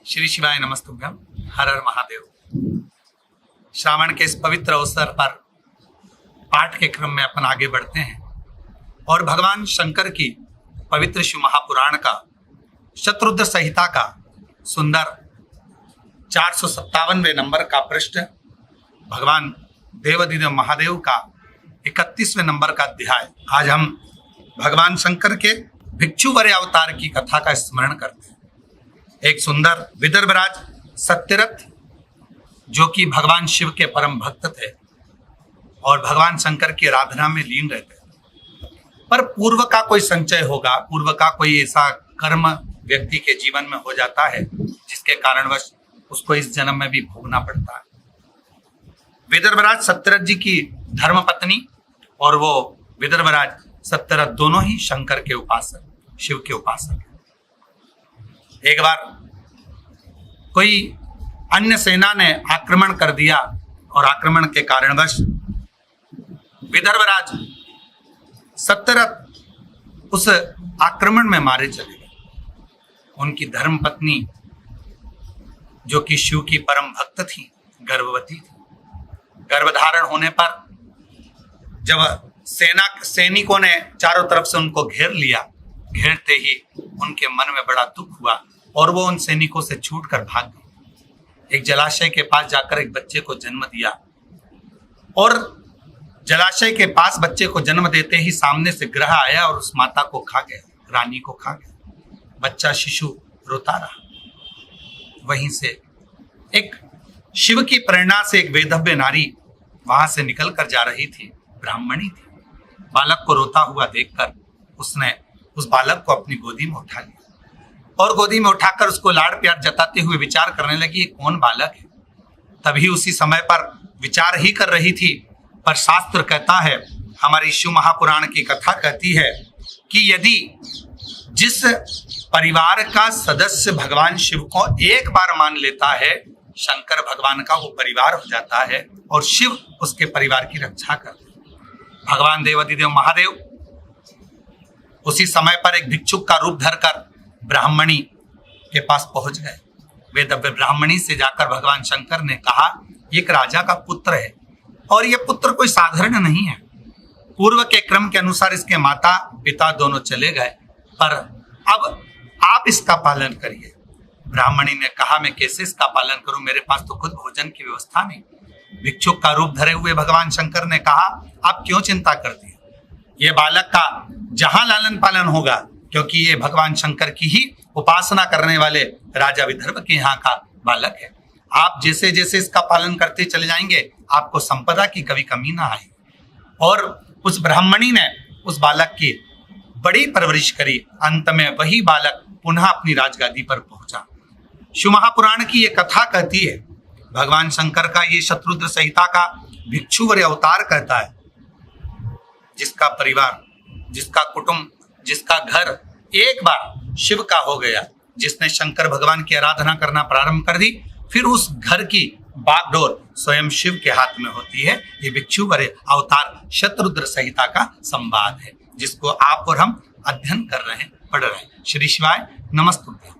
श्री शिवाय नमस्तुभ्यम। हर हर महादेव। श्रावण के इस पवित्र अवसर पर पाठ के क्रम में अपन आगे बढ़ते हैं और भगवान शंकर की पवित्र शिव महापुराण का शत्रुद्र संहिता का सुंदर 457वें नंबर का पृष्ठ, भगवान देवाधिदेव महादेव का 31वें नंबर का अध्याय। आज हम भगवान शंकर के भिक्षुवर अवतार की कथा का स्मरण करते हैं। एक सुंदर विदर्भराज सत्यरथ, जो कि भगवान शिव के परम भक्त थे और भगवान शंकर की आराधना में लीन रहते थे, पर पूर्व का कोई संचय होगा, पूर्व का कोई ऐसा कर्म व्यक्ति के जीवन में हो जाता है जिसके कारणवश उसको इस जन्म में भी भोगना पड़ता है। विदर्भराज सत्यरथ जी की धर्मपत्नी और वो विदर्भराज सत्यरथ दोनों ही शंकर के उपासक, शिव के उपासक हैं। एक बार कोई अन्य सेना ने आक्रमण कर दिया और आक्रमण के कारणवश विदर्भराज सत्यरथ उस आक्रमण में मारे चले गए। उनकी धर्मपत्नी, जो कि शिव की परम भक्त थी, गर्भवती थी। गर्भधारण होने पर जब सैनिकों ने चारों तरफ से उनको घेर लिया, घेरते ही उनके मन में बड़ा दुख हुआ और वो उन सैनिकों से छूटकर भाग गई। एक जलाशय के पास जाकर एक बच्चे को जन्म दिया और जलाशय के पास बच्चे को जन्म देते ही सामने से ग्रह आया और उस माता को खा गया, रानी को खा गया। बच्चा शिशु रोता रहा। वहीं से एक शिव की प्रेरणा से एक वेदव्य नारी वहां से निकल कर जा रही थी, ब्राह्मणी थी। बालक को रोता हुआ देखकर उसने उस बालक को अपनी गोदी में उठा लिया और गोदी में उठाकर उसको लाड़ प्यार जताते हुए विचार करने लगी, ये कौन बालक है। तभी उसी समय पर विचार ही कर रही थी, पर शास्त्र कहता है, हमारी शिव महापुराण की कथा कहती है कि यदि जिस परिवार का सदस्य भगवान शिव को एक बार मान लेता है, शंकर भगवान का वो परिवार हो जाता है और शिव उसके परिवार की रक्षा करते हैं। भगवान देवाधिदेव महादेव उसी समय पर एक भिक्षुक का रूप धरकर ब्राह्मणी के पास पहुंच गए। वेदव्य ब्राह्मणी से जाकर भगवान शंकर ने कहा, एक राजा का पुत्र है और यह पुत्र कोई साधारण नहीं है। पूर्व के क्रम के अनुसार इसके माता पिता दोनों चले गए, पर अब आप इसका पालन करिए। ब्राह्मणी ने कहा, मैं कैसे इसका पालन करूं, मेरे पास तो खुद भोजन की व्यवस्था नहीं। भिक्षुक का रूप धरे हुए भगवान शंकर ने कहा, आप क्यों चिंता करती है, ये बालक का जहां लालन पालन होगा, क्योंकि ये भगवान शंकर की ही उपासना करने वाले राजा विदर्भ के यहाँ का बालक है। आप जैसे जैसे इसका पालन करते चले जाएंगे, आपको संपदा की कभी कमी ना आएगी। और उस ब्राह्मणी ने उस बालक की बड़ी परवरिश करी। अंत में वही बालक पुनः अपनी राजगादी पर पहुंचा। शिव महापुराण की ये कथा कहती है, भगवान शंकर का ये शत्रुद्र संहिता का भिक्षुवर अवतार कहता है, जिसका परिवार, जिसका कुटुंब, जिसका घर एक बार शिव का हो गया, जिसने शंकर भगवान की आराधना करना प्रारंभ कर दी, फिर उस घर की बागडोर स्वयं शिव के हाथ में होती है। ये भिक्षुवर अवतार शत्रुद्र संहिता का संवाद है, जिसको आप और हम अध्ययन कर रहे हैं, पढ़ रहे हैं। श्री शिवाय नमस्तुभ्यम।